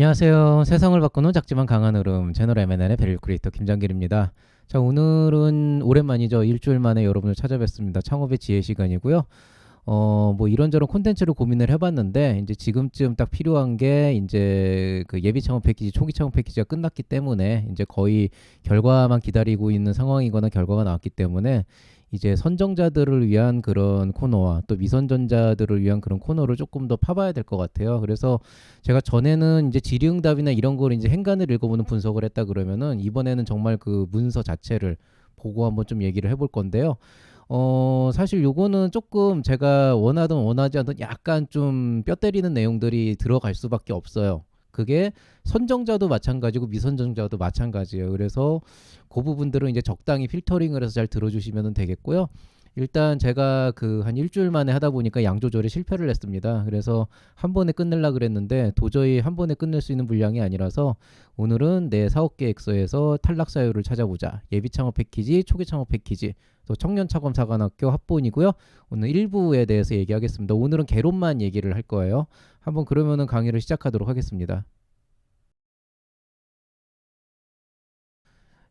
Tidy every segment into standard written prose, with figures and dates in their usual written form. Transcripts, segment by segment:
안녕하세요. 세상을 바꾸는 작지만 강한 흐름 채널 M&N의 베릴 크리에이터 김장길입니다. 자, 오늘은 오랜만이죠. 일주일 만에 여러분을 찾아뵙습니다. 창업의 지혜 시간이고요. 뭐 이런저런 콘텐츠를 고민을 해봤는데 이제 지금쯤 딱 필요한 게 이제 그 예비 창업 패키지, 초기 창업 패키지가 끝났기 때문에 이제 거의 결과만 기다리고 있는 상황이거나 결과가 나왔기 때문에 이제 선정자들을 위한 그런 코너와 또 미선전자들을 위한 그런 코너를 조금 더 파봐야 될 것 같아요. 그래서 제가 전에는 이제 질의응답이나 이런 걸 이제 행간을 읽어보는 분석을 했다 그러면은 이번에는 정말 그 문서 자체를 보고 한번 좀 얘기를 해볼 건데요. 사실 요거는 조금 제가 원하든 원하지 않든 약간 좀 뼈 때리는 내용들이 들어갈 수밖에 없어요. 그게 선정자도 마찬가지고 미선정자도 마찬가지예요. 그래서 그 부분들은 이제 적당히 필터링을 해서 잘 들어주시면 되겠고요. 일단 제가 그 한 일주일 만에 하다 보니까 양 조절에 실패를 했습니다. 그래서 한 번에 끝내려 그랬는데 도저히 한 번에 끝낼 수 있는 분량이 아니라서 오늘은 내 사업 계획서에서 탈락 사유를 찾아보자. 예비 창업 패키지, 초기 창업 패키지, 또 청년 차검 사관학교 합본이고요. 오늘 1부에 대해서 얘기하겠습니다. 오늘은 개론만 얘기를 할 거예요. 한번 그러면은 강의를 시작하도록 하겠습니다.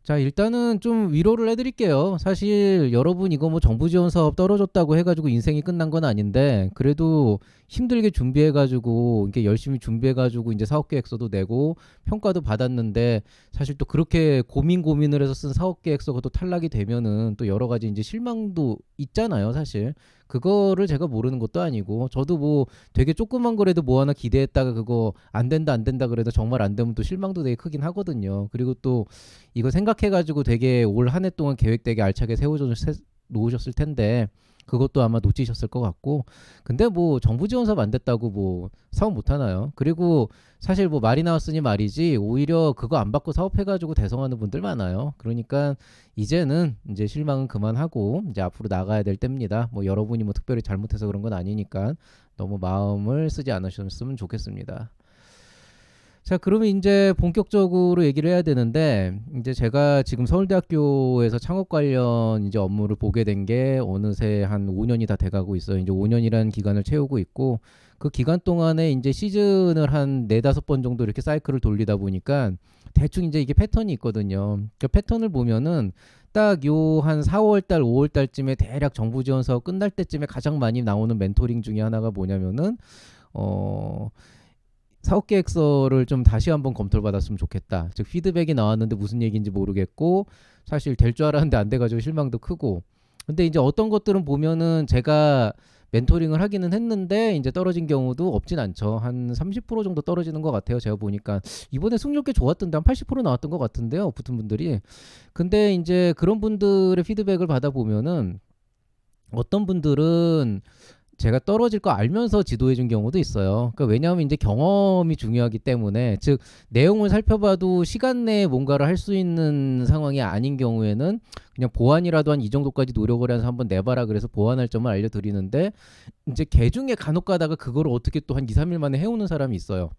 자, 일단은 좀 위로를 해드릴게요. 사실 여러분 이거 뭐 정부 지원 사업 떨어졌다고 해가지고 인생이 끝난 건 아닌데 그래도 힘들게 준비해가지고 이게 열심히 준비해가지고 이제 사업 계획서도 내고 평가도 받았는데 사실 또 그렇게 고민을 해서 쓴 사업 계획서가 또 탈락이 되면은 또 여러 가지 이제 실망도 있잖아요, 사실. 그거를 제가 모르는 것도 아니고 저도 뭐 되게 조그만 거라도 뭐 하나 기대했다가 그거 안 된다 안 된다 그래도 정말 안 되면 또 실망도 되게 크긴 하거든요. 그리고 또 이거 생각해가지고 되게 올 한 해 동안 계획 되게 알차게 놓으셨을 텐데 그것도 아마 놓치셨을 것 같고 근데 뭐 정부 지원 사업 안 됐다고 뭐 사업 못 하나요? 그리고 사실 뭐 말이 나왔으니 말이지 오히려 그거 안 받고 사업해가지고 대성하는 분들 많아요. 그러니까 이제는 이제 실망은 그만하고 이제 앞으로 나가야 될 때입니다. 뭐 여러분이 뭐 특별히 잘못해서 그런 건 아니니까 너무 마음을 쓰지 않으셨으면 좋겠습니다. 자, 그러면 이제 본격적으로 얘기를 해야 되는데, 이제 제가 지금 서울대학교에서 창업 관련 이제 업무를 보게 된 게 어느새 한 5년이 다 돼가고 있어요. 이제 5년이라는 기간을 채우고 있고, 그 기간 동안에 이제 시즌을 한 네다섯 번 정도 이렇게 사이클을 돌리다 보니까 대충 이제 이게 패턴이 있거든요. 그 패턴을 보면은 딱 요 한 4월 달, 5월 달쯤에 대략 정부 지원 사업 끝날 때쯤에 가장 많이 나오는 멘토링 중에 하나가 뭐냐면은, 어, 사업 계획서를 좀 다시 한번 검토를 받았으면 좋겠다. 즉 피드백이 나왔는데 무슨 얘기인지 모르겠고 사실 될 줄 알았는데 안 돼가지고 실망도 크고. 근데 이제 어떤 것들은 보면은 제가 멘토링을 하기는 했는데 이제 떨어진 경우도 없진 않죠. 한 30% 정도 떨어지는 것 같아요. 제가 보니까 이번에 승률 꽤 좋았던데 한 80% 나왔던 것 같은데요. 붙은 분들이. 근데 이제 그런 분들의 피드백을 받아 보면은 어떤 분들은 제가 떨어질 거 알면서 지도해 준 경우도 있어요. 그러니까 왜냐하면 이제 경험이 중요하기 때문에 즉 내용을 살펴봐도 시간 내에 뭔가를 할 수 있는 상황이 아닌 경우에는 그냥 보완이라도 한 이 정도까지 노력을 해서 한번 내봐라 그래서 보완할 점을 알려드리는데 이제 개 중에 간혹 가다가 그거를 어떻게 또 한 2, 3일 만에 해오는 사람이 있어요.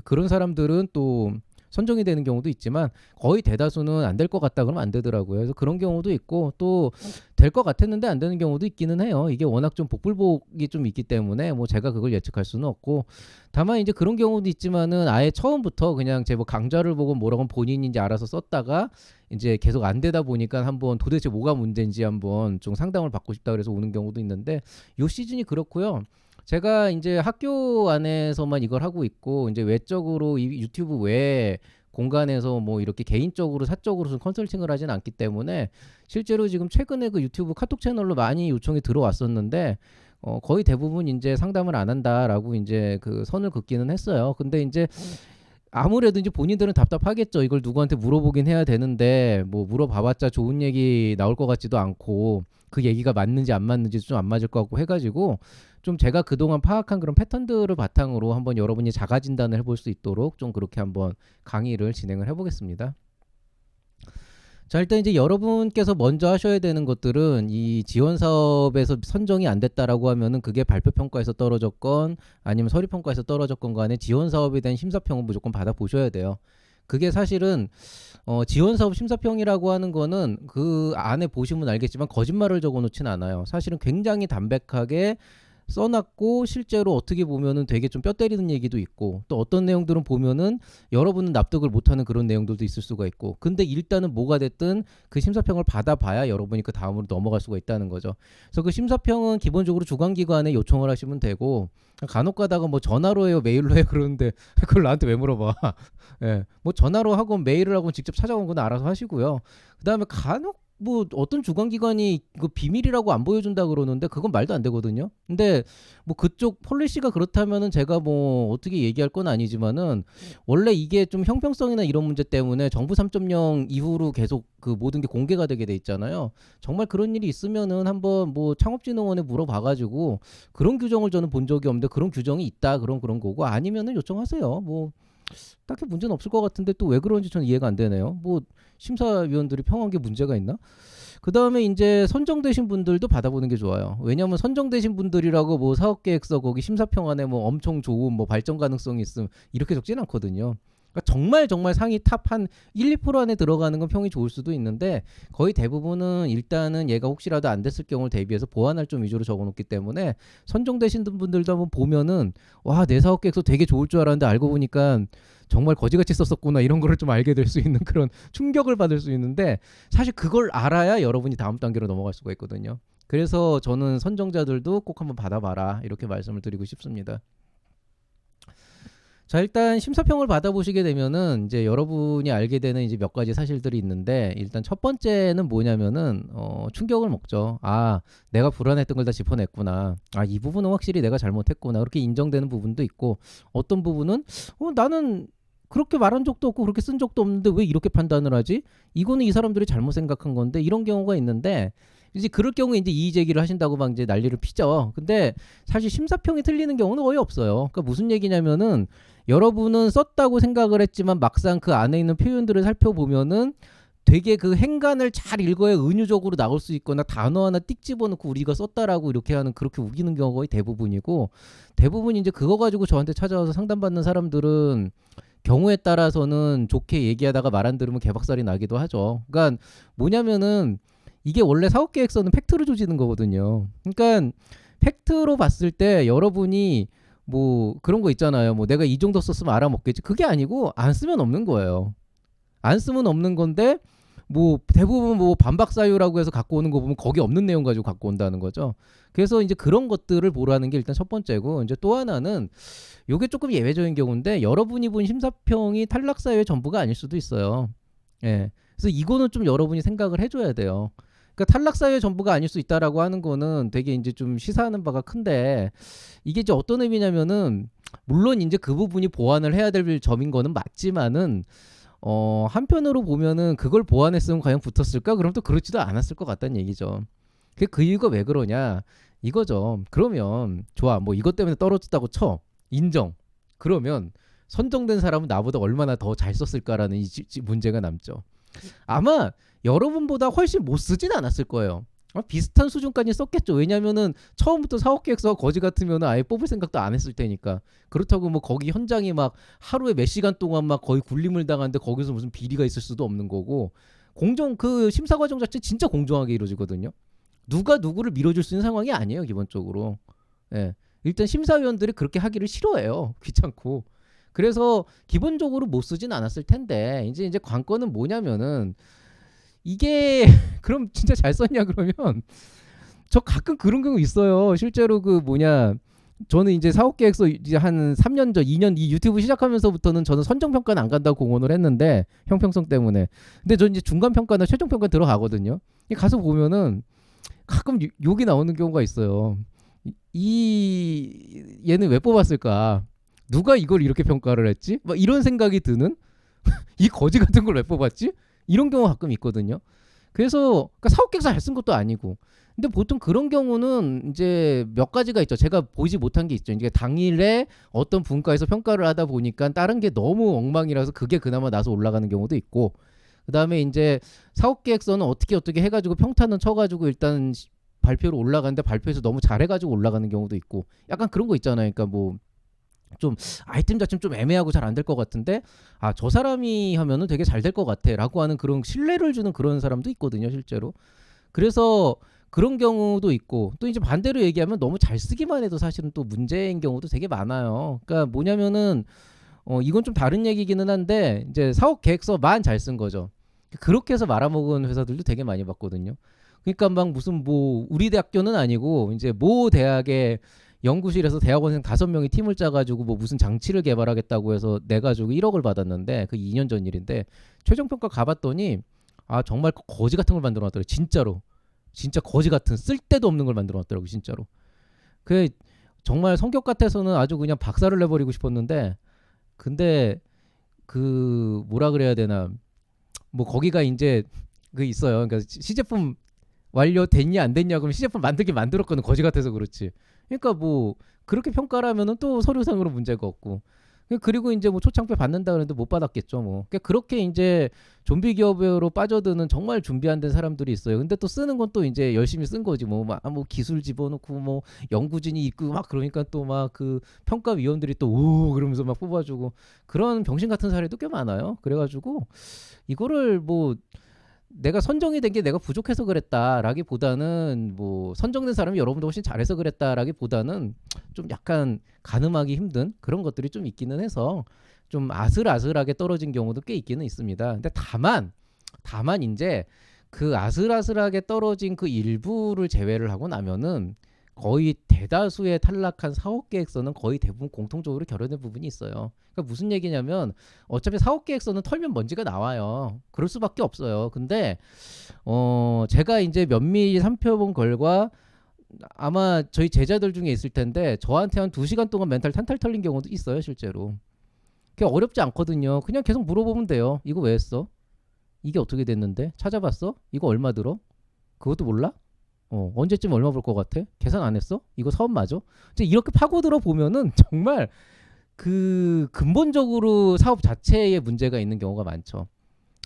그런 사람들은 또 선정이 되는 경우도 있지만 거의 대다수는 안 될 것 같다 그러면 안 되더라고요. 그래서 그런 경우도 있고 또 될 것 같았는데 안 되는 경우도 있기는 해요. 이게 워낙 좀 복불복이 좀 있기 때문에 뭐 제가 그걸 예측할 수는 없고 다만 이제 그런 경우도 있지만은 아예 처음부터 그냥 제 뭐 강좌를 보고 뭐라고 본인이 이제 알아서 썼다가 이제 계속 안 되다 보니까 한번 도대체 뭐가 문제인지 한번 좀 상담을 받고 싶다 그래서 오는 경우도 있는데 요 시즌이 그렇고요. 제가 이제 학교 안에서만 이걸 하고 있고 이제 외적으로 이 유튜브 외에 공간에서 뭐 이렇게 개인적으로 사적으로 컨설팅을 하진 않기 때문에 실제로 지금 최근에 그 유튜브 카톡 채널로 많이 요청이 들어왔었는데 거의 대부분 이제 상담을 안 한다라고 이제 그 선을 긋기는 했어요. 근데 이제 아무래도 이제 본인들은 답답하겠죠. 이걸 누구한테 물어보긴 해야 되는데 뭐 물어봐봤자 좋은 얘기 나올 것 같지도 않고 그 얘기가 맞는지 안 맞는지 좀 안 맞을 것 같고 해가지고 좀 제가 그동안 파악한 그런 패턴들을 바탕으로 한번 여러분이 자가 진단을 해볼 수 있도록 좀 그렇게 한번 강의를 진행을 해보겠습니다. 자, 일단 이제 여러분께서 먼저 하셔야 되는 것들은 이 지원 사업에서 선정이 안 됐다라고 하면은 그게 발표 평가에서 떨어졌건 아니면 서류 평가에서 떨어졌건 간에 지원 사업에 대한 심사평은 무조건 받아 보셔야 돼요. 그게 사실은 지원 사업 심사평이라고 하는 거는 그 안에 보시면 알겠지만 거짓말을 적어 놓진 않아요. 사실은 굉장히 담백하게 써놨고 실제로 어떻게 보면은 되게 좀 뼈 때리는 얘기도 있고 또 어떤 내용들은 보면은 여러분은 납득을 못하는 그런 내용들도 있을 수가 있고 근데 일단은 뭐가 됐든 그 심사평을 받아봐야 여러분이 그 다음으로 넘어갈 수가 있다는 거죠. 그래서 그 심사평은 기본적으로 주관기관에 요청을 하시면 되고 간혹 가다가 뭐 전화로 해요 메일로 해요 그러는데 그걸 나한테 왜 물어봐. 예, 뭐 전화로 하고 메일을 하고 직접 찾아온 건 알아서 하시고요. 그 다음에 간혹 뭐 어떤 주관기관이 그 비밀이라고 안 보여준다 그러는데 그건 말도 안 되거든요. 근데 뭐 그쪽 폴리시가 그렇다면은 제가 뭐 어떻게 얘기할 건 아니지만은 원래 이게 좀 형평성이나 이런 문제 때문에 정부 3.0 이후로 계속 그 모든 게 공개가 되게 돼 있잖아요. 정말 그런 일이 있으면은 한번 뭐 창업진흥원에 물어봐가지고 그런 규정을 저는 본 적이 없는데 그런 규정이 있다 그런 거고 아니면은 요청하세요. 뭐 딱히 문제는 없을 것 같은데 또 왜 그런지 저는 이해가 안 되네요. 뭐 심사위원들이 평한 게 문제가 있나? 그 다음에 이제 선정되신 분들도 받아보는 게 좋아요. 왜냐하면 선정되신 분들이라고 뭐 사업계획서 거기 심사평안에 뭐 엄청 좋은 뭐 발전 가능성이 있음 이렇게 적진 않거든요. 그러니까 정말 상위 탑 한 1, 2% 안에 들어가는 건 평이 좋을 수도 있는데 거의 대부분은 일단은 얘가 혹시라도 안 됐을 경우를 대비해서 보완할 좀 위주로 적어놓기 때문에 선정되신 분들도 한번 보면은 와, 내 사업계획서 되게 좋을 줄 알았는데 알고 보니까 정말 거지같이 썼었구나 이런 거를 좀 알게 될 수 있는 그런 충격을 받을 수 있는데 사실 그걸 알아야 여러분이 다음 단계로 넘어갈 수가 있거든요. 그래서 저는 선정자들도 꼭 한번 받아봐라 이렇게 말씀을 드리고 싶습니다. 자, 일단 심사평을 받아보시게 되면은 이제 여러분이 알게 되는 이제 몇 가지 사실들이 있는데 일단 첫 번째는 뭐냐면은 충격을 먹죠. 아, 내가 불안했던 걸 다 짚어냈구나. 아, 이 부분은 확실히 내가 잘못했구나. 그렇게 인정되는 부분도 있고 어떤 부분은 나는 그렇게 말한 적도 없고 그렇게 쓴 적도 없는데 왜 이렇게 판단을 하지? 이거는 이 사람들이 잘못 생각한 건데 이런 경우가 있는데 이제 그럴 경우에 이제 이의 제기를 하신다고 막 이제 난리를 피죠. 근데 사실 심사평이 틀리는 경우는 거의 없어요. 그러니까 무슨 얘기냐면은 여러분은 썼다고 생각을 했지만 막상 그 안에 있는 표현들을 살펴보면은 되게 그 행간을 잘 읽어야 은유적으로 나올 수 있거나 단어 하나 띡 집어넣고 우리가 썼다라고 이렇게 하는 그렇게 우기는 경우가 거의 대부분이고 대부분 이제 그거 가지고 저한테 찾아와서 상담받는 사람들은 경우에 따라서는 좋게 얘기하다가 말 안 들으면 개박살이 나기도 하죠. 그러니까 뭐냐면은 이게 원래 사업계획서는 팩트로 조지는 거거든요. 그러니까 팩트로 봤을 때 여러분이 뭐 그런 거 있잖아요. 뭐 내가 이 정도 썼으면 알아먹겠지. 그게 아니고 안 쓰면 없는 거예요. 안 쓰면 없는 건데 뭐 대부분 뭐 반박사유라고 해서 갖고 오는 거 보면 거기 없는 내용 가지고 갖고 온다는 거죠. 그래서 이제 그런 것들을 보라는 게 일단 첫 번째고 이제 또 하나는 요게 조금 예외적인 경우인데 여러분이 본 심사평이 탈락사유의 전부가 아닐 수도 있어요. 예. 그래서 이거는 좀 여러분이 생각을 해줘야 돼요. 그러니까 탈락사유의 전부가 아닐 수 있다라고 하는 거는 되게 이제 좀 시사하는 바가 큰데 이게 이제 어떤 의미냐면은 물론 이제 그 부분이 보완을 해야 될 점인 거는 맞지만은 한편으로 보면은 그걸 보완했으면 과연 붙었을까? 그럼 또 그렇지도 않았을 것 같다는 얘기죠. 그 이유가 왜 그러냐? 이거죠. 그러면 좋아. 뭐 이것 때문에 떨어졌다고 쳐. 인정. 그러면 선정된 사람은 나보다 얼마나 더 잘 썼을까라는 이 문제가 남죠. 아마 여러분보다 훨씬 못 쓰진 않았을 거예요. 비슷한 수준까지 썼겠죠. 왜냐면은 처음부터 사업계획서 거지 같으면 아예 뽑을 생각도 안 했을 테니까. 그렇다고 뭐 거기 현장이 막 하루에 몇 시간 동안 막 거의 굴림을 당하는데 거기서 무슨 비리가 있을 수도 없는 거고 그 심사 과정 자체 진짜 공정하게 이루어지거든요. 누가 누구를 밀어줄 수 있는 상황이 아니에요. 기본적으로. 예. 일단 심사위원들이 그렇게 하기를 싫어해요. 귀찮고. 그래서 기본적으로 못 쓰진 않았을 텐데 이제 관건은 뭐냐면은 이게 그럼 진짜 잘 썼냐 그러면 저 가끔 그런 경우 있어요. 실제로 그 뭐냐 저는 이제 사업계획서 이제 한 3년 전 2년 이 유튜브 시작하면서부터는 저는 선정평가는 안 간다고 공언을 했는데 형평성 때문에 근데 저 이제 중간평가나 최종평가 들어가거든요. 가서 보면은 가끔 욕이 나오는 경우가 있어요. 얘는 왜 뽑았을까? 누가 이걸 이렇게 평가를 했지? 막 이런 생각이 드는 이 거지 같은 걸 왜 뽑았지? 이런 경우가 가끔 있거든요. 그래서 그러니까 사업계획서 잘 쓴 것도 아니고. 근데 보통 그런 경우는 이제 몇 가지가 있죠. 제가 보지 못한 게 있죠. 이제 당일에 어떤 분과에서 평가를 하다 보니까 다른 게 너무 엉망이라서 그게 그나마 나서 올라가는 경우도 있고. 그다음에 이제 사업계획서는 어떻게 해가지고 평탄은 쳐가지고 일단 발표로 올라가는데 발표에서 너무 잘해가지고 올라가는 경우도 있고. 약간 그런 거 있잖아요. 그러니까 뭐 좀 아이템 자체는 좀 애매하고 잘 안 될 것 같은데 저 사람이 하면은 되게 잘 될 것 같아 라고 하는 그런 신뢰를 주는 그런 사람도 있거든요 실제로. 그래서 그런 경우도 있고 또 이제 반대로 얘기하면 너무 잘 쓰기만 해도 사실은 또 문제인 경우도 되게 많아요. 그러니까 뭐냐면은 이건 좀 다른 얘기기는 한데 이제 사업 계획서만 잘 쓴 거죠. 그렇게 해서 말아먹은 회사들도 되게 많이 봤거든요. 그러니까 막 무슨 뭐 우리 대학교는 아니고 이제 모 대학의 연구실에서 대학원생 5명이 팀을 짜가지고 뭐 무슨 장치를 개발하겠다고 해서 내가지고 1억을 받았는데 그 2년 전 일인데 최종평가 가봤더니 아 정말 거지 같은 걸 만들어 놨더라고요. 진짜로. 진짜 거지 같은 쓸데도 없는 걸 만들어 놨더라고요. 진짜로. 그 정말 성격 같아서는 아주 그냥 박살을 내버리고 싶었는데 근데 그 뭐라 그래야 되나 뭐 거기가 이제 그 있어요. 그러니까 시제품 완료됐냐 안 됐냐 그럼 시제품 만들긴 만들었거든. 거지 같아서 그렇지. 그러니까 뭐 그렇게 평가를 하면은 또 서류상으로 문제가 없고 그리고 이제 뭐 초창표 받는다 그랬는데 못 받았겠죠 뭐. 그러니까 그렇게 이제 좀비 기업으로 빠져드는 정말 준비 안 된 사람들이 있어요. 근데 또 쓰는 건 또 이제 열심히 쓴 거지 뭐 막 뭐 기술 집어넣고 뭐 연구진이 있고 막 그러니까 또 막 그 평가위원들이 또 오 그러면서 막 뽑아주고 그런 병신 같은 사례도 꽤 많아요. 그래가지고 이거를 뭐 내가 선정이 된 게 내가 부족해서 그랬다라기보다는 뭐 선정된 사람이 여러분도 훨씬 잘해서 그랬다라기보다는 좀 약간 가늠하기 힘든 그런 것들이 좀 있기는 해서 좀 아슬아슬하게 떨어진 경우도 꽤 있기는 있습니다. 근데 다만 이제 그 아슬아슬하게 떨어진 그 일부를 제외를 하고 나면은 거의 대다수의 탈락한 사업 계획서는 거의 대부분 공통적으로 결여된 부분이 있어요. 그러니까 무슨 얘기냐면 어차피 사업 계획서는 털면 먼지가 나와요. 그럴 수밖에 없어요. 근데 제가 이제 면밀히 살펴본 결과 아마 저희 제자들 중에 있을 텐데 저한테 한 2시간 동안 멘탈 탄탈 털린 경우도 있어요, 실제로. 그게 어렵지 않거든요. 그냥 계속 물어보면 돼요. 이거 왜 했어? 이게 어떻게 됐는데? 찾아봤어? 이거 얼마 들어? 그것도 몰라? 언제쯤 얼마 벌 것 같아? 계산 안 했어? 이거 사업 맞아? 이제 이렇게 파고들어 보면은 정말 그 근본적으로 사업 자체에 문제가 있는 경우가 많죠.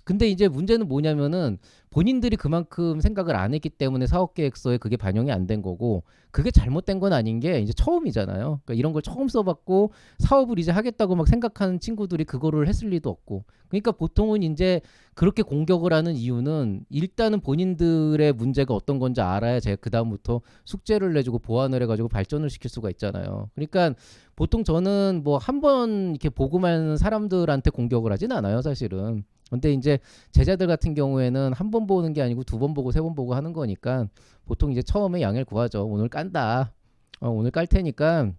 근데 이제 문제는 뭐냐면은 본인들이 그만큼 생각을 안 했기 때문에 사업 계획서에 그게 반영이 안 된 거고 그게 잘못된 건 아닌 게 이제 처음이잖아요. 그러니까 이런 걸 처음 써봤고 사업을 이제 하겠다고 막 생각하는 친구들이 그거를 했을 리도 없고 그러니까 보통은 이제 그렇게 공격을 하는 이유는 일단은 본인들의 문제가 어떤 건지 알아야 제가 그 다음부터 숙제를 내주고 보완을 해가지고 발전을 시킬 수가 있잖아요. 그러니까 보통 저는 뭐 한 번 이렇게 보고만 사람들한테 공격을 하진 않아요, 사실은. 근데 이제 제자들 같은 경우에는 한 번 보는 게 아니고 2번 보고 3번 보고 하는 거니까 보통 이제 처음에 양해를 구하죠. 오늘 깐다. 오늘 깔 테니까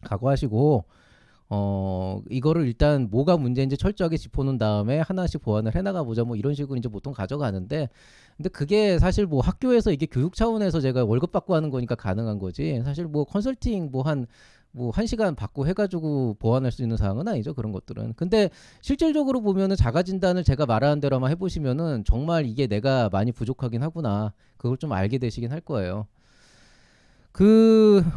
각오하시고 이거를 일단 뭐가 문제인지 철저하게 짚어놓은 다음에 하나씩 보완을 해나가 보자 뭐 이런 식으로 이제 보통 가져가는데 근데 그게 사실 뭐 학교에서 이게 교육 차원에서 제가 월급 받고 하는 거니까 가능한 거지 사실 뭐 컨설팅 뭐 1시간 받고 해가지고 보완할 수 있는 사항은 아니죠. 그런 것들은. 근데 실질적으로 보면은 자가진단을 제가 말하는 대로만 해보시면은 정말 이게 내가 많이 부족하긴 하구나. 그걸 좀 알게 되시긴 할 거예요.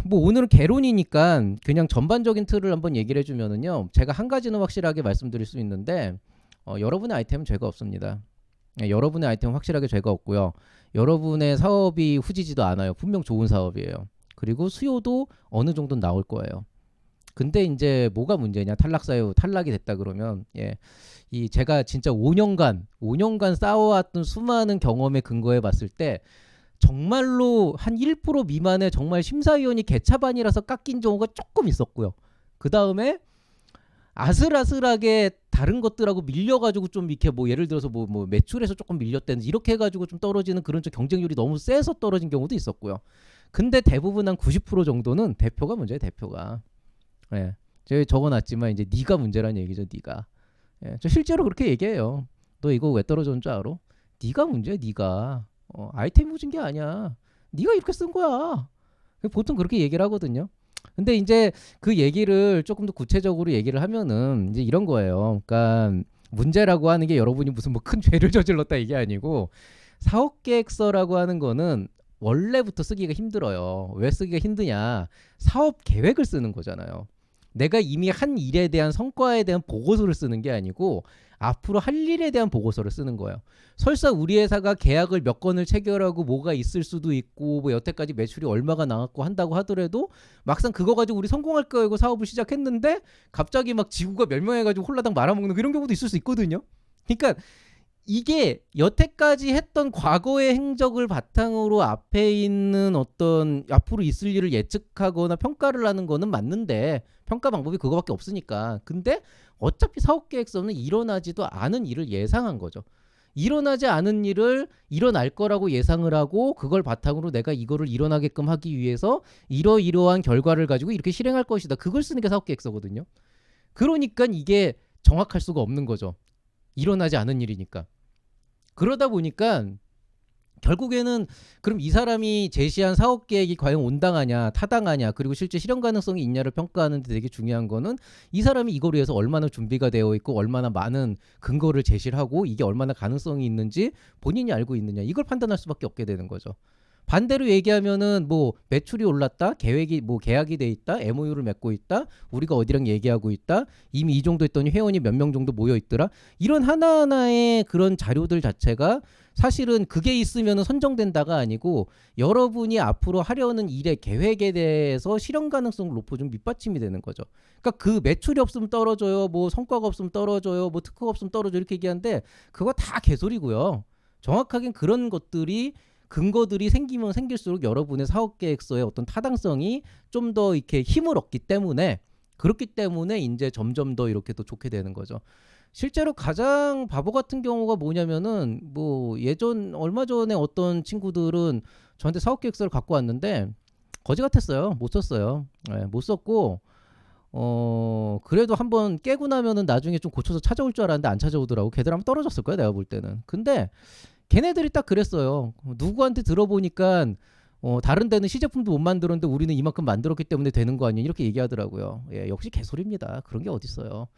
뭐 오늘은 개론이니까 그냥 전반적인 틀을 한번 얘기를 해주면은요. 제가 한 가지는 확실하게 말씀드릴 수 있는데 여러분의 아이템은 죄가 없습니다. 여러분의 아이템은 확실하게 죄가 없고요. 여러분의 사업이 후지지도 않아요. 분명 좋은 사업이에요. 그리고 수요도 어느 정도는 나올 거예요. 근데 이제 뭐가 문제냐? 탈락이 됐다 그러면 이 제가 진짜 5년간 쌓아왔던 수많은 경험에 근거해 봤을 때 정말로 한 1% 미만의 정말 심사위원이 개차반이라서 깎인 경우가 조금 있었고요. 그 다음에 아슬아슬하게 다른 것들하고 밀려가지고 좀 이렇게 뭐 예를 들어서 뭐 매출에서 조금 밀렸다든지 이렇게 해가지고 좀 떨어지는 그런 좀 경쟁률이 너무 세서 떨어진 경우도 있었고요. 근데 대부분 한 90% 정도는 대표가 문제예요. 대표가. 제가 적어놨지만 이제 네가 문제란 얘기죠. 네가. 저 실제로 그렇게 얘기해요. 너 이거 왜 떨어졌는 줄 알아? 네가 문제야. 네가. 아이템 묻은 게 아니야. 네가 이렇게 쓴 거야. 보통 그렇게 얘기를 하거든요. 근데 이제 그 얘기를 조금 더 구체적으로 얘기를 하면은 이제 이런 거예요. 그러니까 문제라고 하는 게 여러분이 무슨 뭐 큰 죄를 저질렀다 이게 아니고 사업계획서라고 하는 거는 원래부터 쓰기가 힘들어요. 왜 쓰기가 힘드냐? 사업 계획을 쓰는 거잖아요. 내가 이미 한 일에 대한 성과에 대한 보고서를 쓰는 게 아니고 앞으로 할 일에 대한 보고서를 쓰는 거예요. 설사 우리 회사가 계약을 몇 건을 체결하고 뭐가 있을 수도 있고 뭐 여태까지 매출이 얼마가 나왔고 한다고 하더라도 막상 그거 가지고 우리 성공할 거고 사업을 시작했는데 갑자기 막 지구가 멸망해가지고 홀라당 말아먹는 이런 경우도 있을 수 있거든요. 그러니까 이게 여태까지 했던 과거의 행적을 바탕으로 앞에 있는 어떤 앞으로 있을 일을 예측하거나 평가를 하는 거는 맞는데 평가 방법이 그거밖에 없으니까. 근데 어차피 사업계획서는 일어나지도 않은 일을 예상한 거죠. 일어나지 않은 일을 일어날 거라고 예상을 하고 그걸 바탕으로 내가 이거를 일어나게끔 하기 위해서 이러이러한 결과를 가지고 이렇게 실행할 것이다. 그걸 쓰는 게 사업계획서거든요. 그러니까 이게 정확할 수가 없는 거죠. 일어나지 않은 일이니까. 그러다 보니까 결국에는 그럼 이 사람이 제시한 사업 계획이 과연 온당하냐, 타당하냐, 그리고 실제 실현 가능성이 있냐를 평가하는데 되게 중요한 거는 이 사람이 이걸 위해서 얼마나 준비가 되어 있고 얼마나 많은 근거를 제시를 하고 이게 얼마나 가능성이 있는지 본인이 알고 있느냐, 이걸 판단할 수밖에 없게 되는 거죠. 반대로 얘기하면은 뭐 매출이 올랐다, 계획이 뭐 계약이 돼 있다, MOU를 맺고 있다, 우리가 어디랑 얘기하고 있다, 이미 이 정도 했더니 회원이 몇 명 정도 모여 있더라, 이런 하나하나의 그런 자료들 자체가 사실은 그게 있으면 선정된다가 아니고 여러분이 앞으로 하려는 일의 계획에 대해서 실현 가능성을 높여준 밑받침이 되는 거죠. 그러니까 그 매출이 없으면 떨어져요, 뭐 성과가 없으면 떨어져요, 뭐 특허가 없으면 떨어져, 이렇게 얘기하는데 그거 다 개소리고요. 정확하게 그런 것들이 근거들이 생기면 생길수록 여러분의 사업계획서의 어떤 타당성이 좀 더 이렇게 힘을 얻기 때문에, 그렇기 때문에 이제 점점 더 이렇게 더 좋게 되는 거죠. 실제로 가장 바보 같은 경우가 뭐냐면은 뭐 예전 얼마 전에 어떤 친구들은 저한테 사업계획서를 갖고 왔는데 거지 같았어요. 못 썼어요. 네, 못 썼고 그래도 한번 깨고 나면은 나중에 좀 고쳐서 찾아올 줄 알았는데 안 찾아오더라고. 걔들 한번 떨어졌을 거야, 내가 볼 때는. 근데 걔네들이 딱 그랬어요. 누구한테 들어보니까 다른 데는 시제품도 못 만들었는데 우리는 이만큼 만들었기 때문에 되는 거 아니야, 이렇게 얘기하더라고요. 예, 역시 개소리입니다. 그런 게 어딨어요.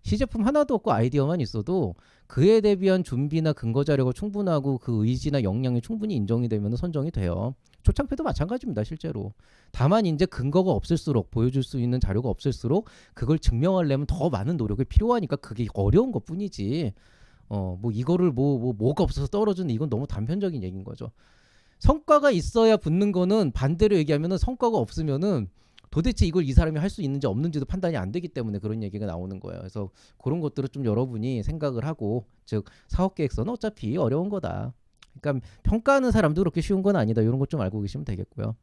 시제품 하나도 없고 아이디어만 있어도 그에 대비한 준비나 근거 자료가 충분하고 그 의지나 역량이 충분히 인정이 되면 선정이 돼요. 초창패도 마찬가지입니다, 실제로. 다만 이제 근거가 없을수록, 보여줄 수 있는 자료가 없을수록 그걸 증명하려면 더 많은 노력이 필요하니까 그게 어려운 것뿐이지. 뭐 이거를 뭐가 없어서 떨어지는, 이건 너무 단편적인 얘기인 거죠. 성과가 있어야 붙는 거는 반대로 얘기하면은 성과가 없으면은 도대체 이걸 이 사람이 할 수 있는지 없는지도 판단이 안 되기 때문에 그런 얘기가 나오는 거예요. 그래서 그런 것들을 좀 여러분이 생각을 하고, 즉 사업계획서는 어차피 어려운 거다, 그러니까 평가하는 사람도 그렇게 쉬운 건 아니다, 이런 것 좀 알고 계시면 되겠고요.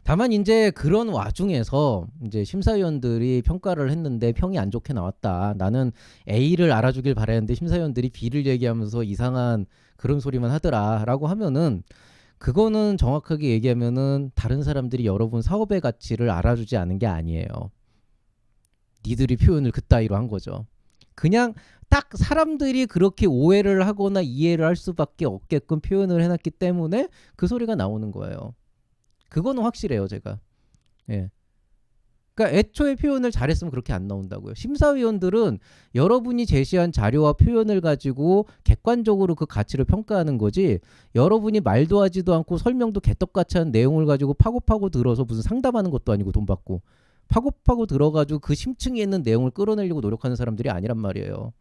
다만 이제 그런 와중에서 이제 심사위원들이 평가를 했는데 평이 안 좋게 나왔다, 나는 A를 알아주길 바랬는데 심사위원들이 B를 얘기하면서 이상한 그런 소리만 하더라라고 하면은 그거는 정확하게 얘기하면은 다른 사람들이 여러분 사업의 가치를 알아주지 않은 게 아니에요. 니들이 표현을 그따위로 한 거죠. 그냥 딱 사람들이 그렇게 오해를 하거나 이해를 할 수밖에 없게끔 표현을 해놨기 때문에 그 소리가 나오는 거예요. 그거는 확실해요, 제가. 예. 그러니까 애초에 표현을 잘했으면 그렇게 안 나온다고요. 심사위원들은 여러분이 제시한 자료와 표현을 가지고 객관적으로 그 가치를 평가하는 거지, 여러분이 말도 하지도 않고 설명도 개떡같이 한 내용을 가지고 파고파고 들어서 무슨 상담하는 것도 아니고 돈 받고 파고파고 들어가지고 그 심층에 있는 내용을 끌어내려고 노력하는 사람들이 아니란 말이에요.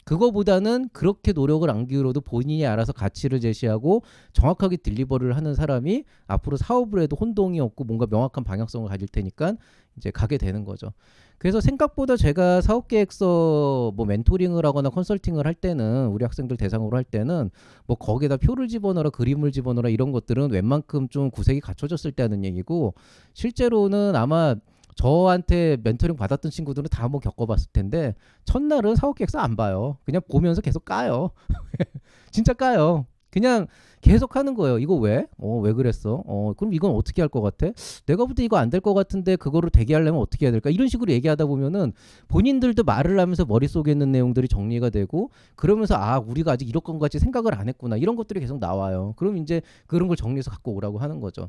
그거보다는 그렇게 노력을 안 기울여도 본인이 알아서 가치를 제시하고 정확하게 딜리버리를 하는 사람이 앞으로 사업을 해도 혼동이 없고 뭔가 명확한 방향성을 가질 테니까 이제 가게 되는 거죠. 그래서 생각보다 제가 사업계획서 뭐 멘토링을 하거나 컨설팅을 할 때는, 우리 학생들 대상으로 할 때는 뭐 거기에다 표를 집어넣어라, 그림을 집어넣어라, 이런 것들은 웬만큼 좀 구색이 갖춰졌을 때 하는 얘기고, 실제로는 아마 저한테 멘토링 받았던 친구들은 다 한번 겪어봤을 텐데 첫날은 사업계획서 안 봐요. 그냥 보면서 계속 까요. 진짜 까요. 그냥 계속 하는 거예요. 이거 왜? 왜 그랬어? 그럼 이건 어떻게 할 것 같아? 내가 볼 때 이거 안 될 것 같은데 그거를 되게 하려면 어떻게 해야 될까? 이런 식으로 얘기하다 보면은 본인들도 말을 하면서 머릿속에 있는 내용들이 정리가 되고, 그러면서 우리가 아직 이런 것까지 생각을 안 했구나, 이런 것들이 계속 나와요. 그럼 이제 그런 걸 정리해서 갖고 오라고 하는 거죠.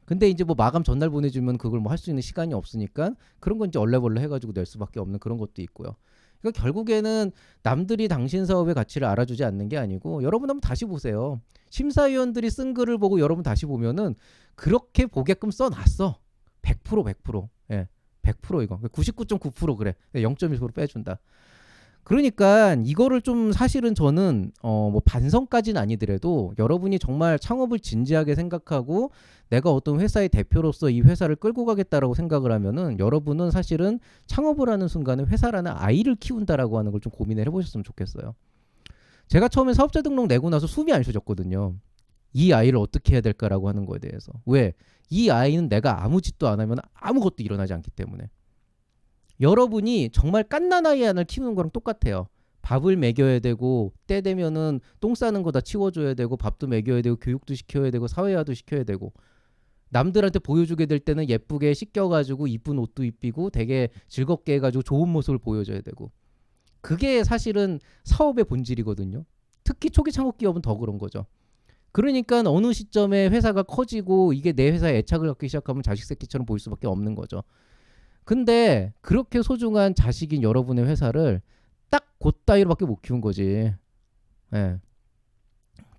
근데 이제 뭐 마감 전날 보내주면 그걸 뭐 할 수 있는 시간이 없으니까 그런 건 이제 얼레벌레 해가지고 낼 수밖에 없는 그런 것도 있고요. 그러니까 결국에는 남들이 당신 사업의 가치를 알아주지 않는 게 아니고, 여러분 한번 다시 보세요. 심사위원들이 쓴 글을 보고 여러분 다시 보면은 그렇게 보게끔 써놨어. 100% 100%. 예, 100% 이거 99.9% 그래. 0.1% 빼준다. 그러니까 이거를 좀 사실은 저는 뭐 반성까지는 아니더라도 여러분이 정말 창업을 진지하게 생각하고 내가 어떤 회사의 대표로서 이 회사를 끌고 가겠다라고 생각을 하면은, 여러분은 사실은 창업을 하는 순간에 회사라는 아이를 키운다라고 하는 걸 좀 고민을 해보셨으면 좋겠어요. 제가 처음에 사업자 등록 내고 나서 숨이 안 쉬어졌거든요. 이 아이를 어떻게 해야 될까라고 하는 거에 대해서. 왜? 이 아이는 내가 아무 짓도 안 하면 아무것도 일어나지 않기 때문에. 여러분이 정말 갓난 아이 하나를 키우는 거랑 똑같아요. 밥을 먹여야 되고 때 되면은 똥 싸는 거 다 치워줘야 되고 밥도 먹여야 되고 교육도 시켜야 되고 사회화도 시켜야 되고 남들한테 보여주게 될 때는 예쁘게 씻겨가지고 이쁜 옷도 입히고 되게 즐겁게 해가지고 좋은 모습을 보여줘야 되고 그게 사실은 사업의 본질이거든요. 특히 초기 창업 기업은 더 그런 거죠. 그러니까 어느 시점에 회사가 커지고 이게 내 회사에 애착을 갖기 시작하면 자식 새끼처럼 보일 수밖에 없는 거죠. 근데 그렇게 소중한 자식인 여러분의 회사를 딱 그따위로밖에 못 키운 거지. 예.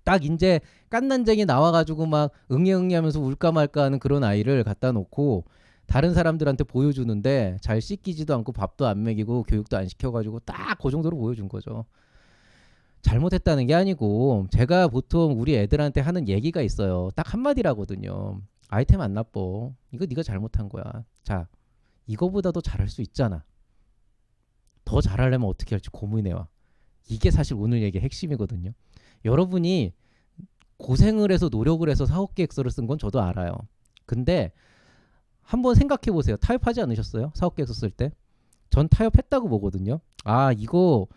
딱 이제 깐난쟁이 나와가지고 막 응애응애 하면서 울까 말까 하는 그런 아이를 갖다 놓고 다른 사람들한테 보여주는데 잘 씻기지도 않고 밥도 안 먹이고 교육도 안 시켜가지고 딱 그 정도로 보여준 거죠. 잘못했다는 게 아니고 제가 보통 우리 애들한테 하는 얘기가 있어요. 딱 한마디라거든요. 아이템 안 나빠. 이거 네가 잘못한 거야. 자, 이거보다도 잘할 수 있잖아. 더 잘하려면 어떻게 할지 고민해와. 이게 사실 오늘 얘기의 핵심이거든요. 여러분이 고생을 해서 노력을 해서 사업계획서를 쓴 건 저도 알아요. 근데 한번 생각해 보세요. 타협하지 않으셨어요? 사업계획서 쓸 때? 전 타협했다고 보거든요. 아, 이거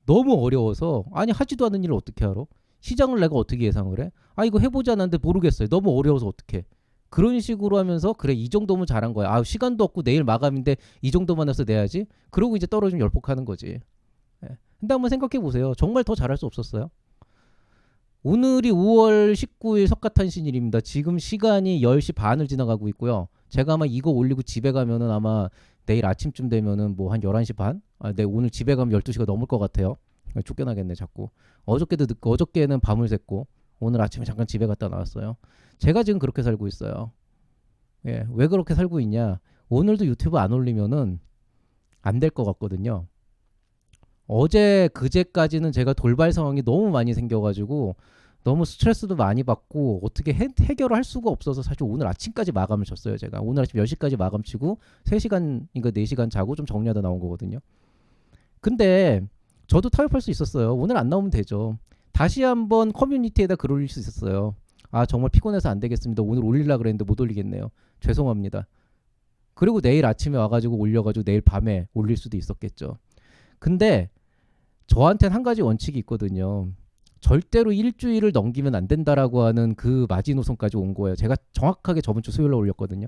너무 어려워서 아니 하지도 않은 일을 어떻게 알아? 시장을 내가 어떻게 예상을 해? 아, 이거 해보지 않았는데 모르겠어요. 너무 어려워서 어떡해. 그런 식으로 하면서 그래 이 정도면 잘한 거야. 아, 시간도 없고 내일 마감인데 이 정도만 해서 내야지. 그러고 이제 떨어지면 열폭하는 거지. 예. 근데 한번 생각해 보세요. 정말 더 잘할 수 없었어요? 오늘이 5월 19일 석가탄신일입니다. 지금 시간이 10시 반을 지나가고 있고요. 제가 아마 이거 올리고 집에 가면은 아마 내일 아침쯤 되면은 뭐 한 11시 반? 아, 네, 오늘 집에 가면 12시가 넘을 것 같아요. 쫓겨나겠네, 자꾸. 어저께도 늦고, 어저께는 밤을 샜고, 오늘 아침에 잠깐 집에 갔다 나왔어요. 제가 지금 그렇게 살고 있어요. 예, 왜 그렇게 살고 있냐? 오늘도 유튜브 안 올리면은 안 될 것 같거든요. 어제 그제까지는 제가 돌발 상황이 너무 많이 생겨가지고 너무 스트레스도 많이 받고 어떻게 해결을 할 수가 없어서 사실 오늘 아침까지 마감을 쳤어요. 제가 오늘 아침 10시까지 마감 치고 3시간, 그러니까 4시간 자고 좀 정리하다 나온 거거든요. 근데 저도 타협할 수 있었어요. 오늘 안 나오면 되죠. 다시 한번 커뮤니티에다 글 올릴 수 있었어요. 아, 정말 피곤해서 안 되겠습니다. 오늘 올리려고 그랬는데 못 올리겠네요. 죄송합니다. 그리고 내일 아침에 와가지고 올려가지고 내일 밤에 올릴 수도 있었겠죠. 근데 저한테는 한 가지 원칙이 있거든요. 절대로 일주일을 넘기면 안 된다라고 하는 그 마지노선까지 온 거예요. 제가 정확하게 저번 주 수요일에 올렸거든요.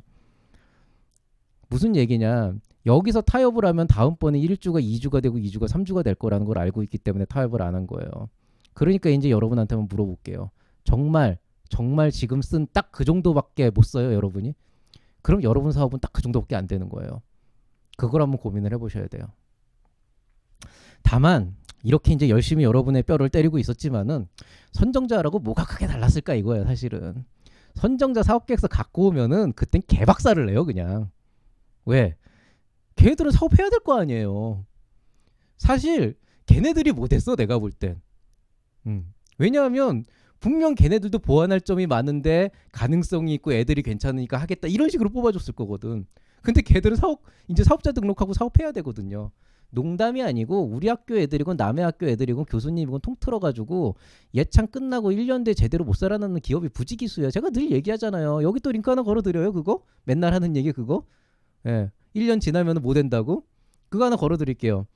무슨 얘기냐? 여기서 타협을 하면 다음번에 1주가 2주가 되고 2주가 3주가 될 거라는 걸 알고 있기 때문에 타협을 안 한 거예요. 그러니까 이제 여러분한테 한번 물어볼게요. 정말 지금 쓴 딱 그 정도밖에 못 써요, 여러분이? 그럼 여러분 사업은 딱 그 정도밖에 안 되는 거예요. 그걸 한번 고민을 해보셔야 돼요. 다만 이렇게 이제 열심히 여러분의 뼈를 때리고 있었지만은 선정자라고 뭐가 크게 달랐을까 이거예요, 사실은. 선정자 사업계획서 갖고 오면은 그땐 개박살을 내요, 그냥. 왜? 걔네들은 사업해야 될 거 아니에요. 사실 걔네들이 못했어, 내가 볼 땐. 왜냐하면 분명 걔네들도 보완할 점이 많은데 가능성이 있고 애들이 괜찮으니까 하겠다 이런 식으로 뽑아줬을 거거든. 근데 걔들은 이제 사업자 등록하고 사업해야 되거든요. 농담이 아니고 우리 학교 애들이건 남의 학교 애들이건 교수님이건 통틀어가지고 예창 끝나고 1년 뒤에 제대로 못 살아남는 기업이 부지기수예요. 제가 늘 얘기하잖아요. 여기 또 링크 하나 걸어드려요. 그거? 맨날 하는 얘기 그거? 예, 1년 지나면 못 된다고? 그거 하나 걸어드릴게요.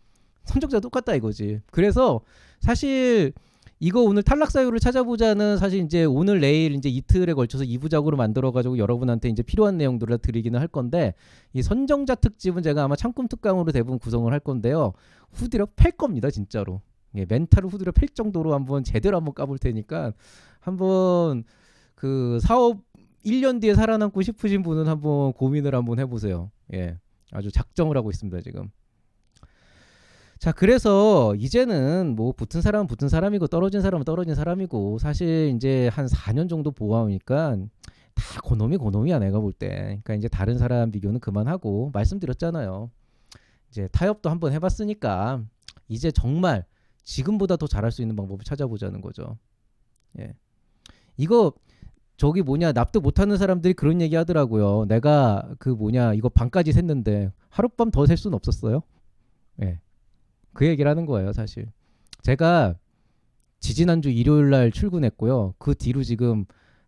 선정자 똑같다 이거지. 그래서 사실 이거 오늘 탈락 사유를 찾아보자는 사실 이제 오늘 내일 이제 이틀에 걸쳐서 2부작으로 만들어가지고 여러분한테 이제 필요한 내용들을 드리기는 할 건데 이 선정자 특집은 제가 아마 창꿈 특강으로 대부분 구성을 할 건데요. 후드려 팰 겁니다, 진짜로. 예, 멘탈을 후드려 팰 정도로 한번 제대로 한번 까볼 테니까 한번 그 사업 1년 뒤에 살아남고 싶으신 분은 한번 고민을 한번 해보세요. 예, 아주 작정을 하고 있습니다, 지금. 자, 그래서 이제는 뭐 붙은 사람은 붙은 사람이고 떨어진 사람은 떨어진 사람이고 사실 이제 한 4년 정도 보아오니까 다 고놈이야 내가 볼 때. 그러니까 이제 다른 사람 비교는 그만하고 말씀드렸잖아요. 이제 타협도 한번 해봤으니까 이제 정말 지금보다 더 잘할 수 있는 방법을 찾아보자는 거죠. 예. 이거 저기 뭐냐 납득 못하는 사람들이 그런 얘기 하더라고요. 내가 그 뭐냐 이거 반까지 샜는데 하룻밤 더 셀 수는 없었어요. 예. 그 얘기를 하는 거예요, 사실. 제가 지지난주 일요일 날 출근했고요. 그 뒤로 지금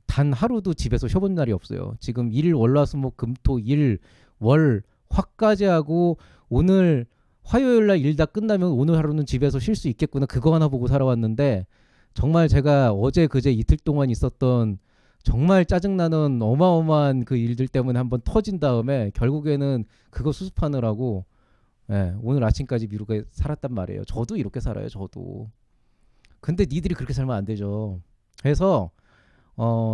단 하루도 집에서 쉬어본 날이 없어요. 지금 일 월화수목 금토 일 월 화까지 하고 오늘 화요일 날 일 다 끝나면 오늘 하루는 집에서 쉴 수 있겠구나 그거 하나 보고 살아왔는데 정말 제가 어제 그제 이틀 동안 있었던 정말 짜증나는 어마어마한 그 일들 때문에 한번 터진 다음에 결국에는 그거 수습하느라고 예, 오늘 아침까지 미루고 살았단 말이에요. 저도 이렇게 살아요. 저도. 근데 니들이 그렇게 살면 안 되죠. 그래서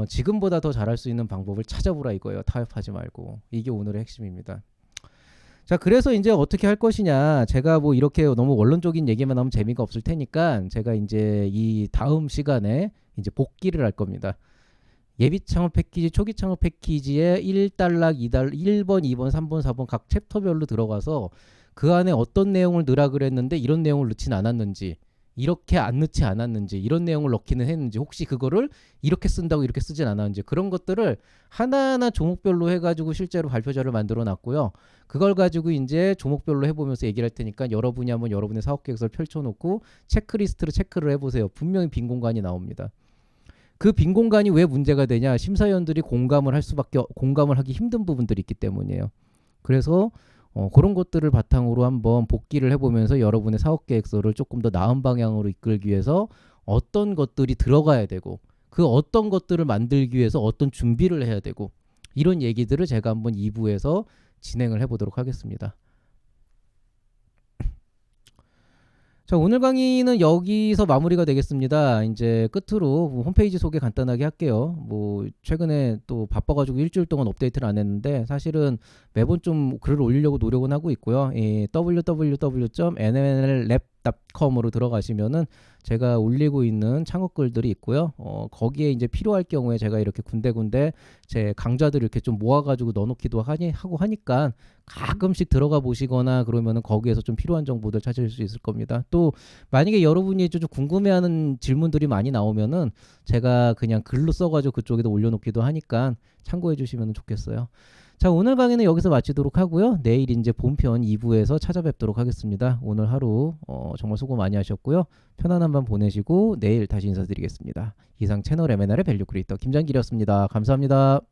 지금보다 더 잘할 수 있는 방법을 찾아보라 이거예요. 타협하지 말고. 이게 오늘의 핵심입니다. 자, 그래서 이제 어떻게 할 것이냐. 제가 뭐 이렇게 너무 원론적인 얘기만 하면 재미가 없을 테니까 제가 이제 이 다음 시간에 이제 복기를 할 겁니다. 예비 창업 패키지, 초기 창업 패키지에 1단락, 2단, 1번, 2번, 3번, 4번 각 챕터별로 들어가서 그 안에 어떤 내용을 넣으라 그랬는데 이런 내용을 넣진 않았는지, 이렇게 안 넣지 않았는지, 이런 내용을 넣기는 했는지, 혹시 그거를 이렇게 쓴다고 이렇게 쓰진 않았는지, 그런 것들을 하나하나 종목별로 해가지고 실제로 발표자를 만들어 놨고요. 그걸 가지고 이제 종목별로 해보면서 얘기를 할 테니까 여러분이 한번 여러분의 사업 계획서를 펼쳐놓고 체크리스트로 체크를 해보세요. 분명히 빈 공간이 나옵니다. 그 빈 공간이 왜 문제가 되냐? 심사위원들이 공감을 하기 힘든 부분들이 있기 때문이에요. 그래서 그런 것들을 바탕으로 한번 복기를 해보면서 여러분의 사업 계획서를 조금 더 나은 방향으로 이끌기 위해서 어떤 것들이 들어가야 되고 그 어떤 것들을 만들기 위해서 어떤 준비를 해야 되고 이런 얘기들을 제가 한번 2부에서 진행을 해보도록 하겠습니다. 자, 오늘 강의는 여기서 마무리가 되겠습니다. 이제 끝으로 홈페이지 소개 간단하게 할게요. 뭐 최근에 또 바빠가지고 일주일 동안 업데이트를 안 했는데 사실은 매번 좀 글을 올리려고 노력은 하고 있고요. 이 www.nnllab.com으로 들어가시면은 제가 올리고 있는 창업글들이 있고요. 거기에 이제 필요할 경우에 제가 이렇게 군데군데 제 강좌들 이렇게 좀 모아가지고 넣어놓기도 하고 하니까 가끔씩 들어가 보시거나 그러면은 거기에서 좀 필요한 정보들 찾을 수 있을 겁니다. 또 만약에 여러분이 좀 궁금해하는 질문들이 많이 나오면은 제가 그냥 글로 써가지고 그쪽에다 올려놓기도 하니까 참고해 주시면 좋겠어요. 자, 오늘 강의는 여기서 마치도록 하고요. 내일 이제 본편 2부에서 찾아뵙도록 하겠습니다. 오늘 하루 정말 수고 많이 하셨고요. 편안한 밤 보내시고 내일 다시 인사드리겠습니다. 이상 채널 M&A의 밸류 크리에이터 김장길이었습니다. 감사합니다.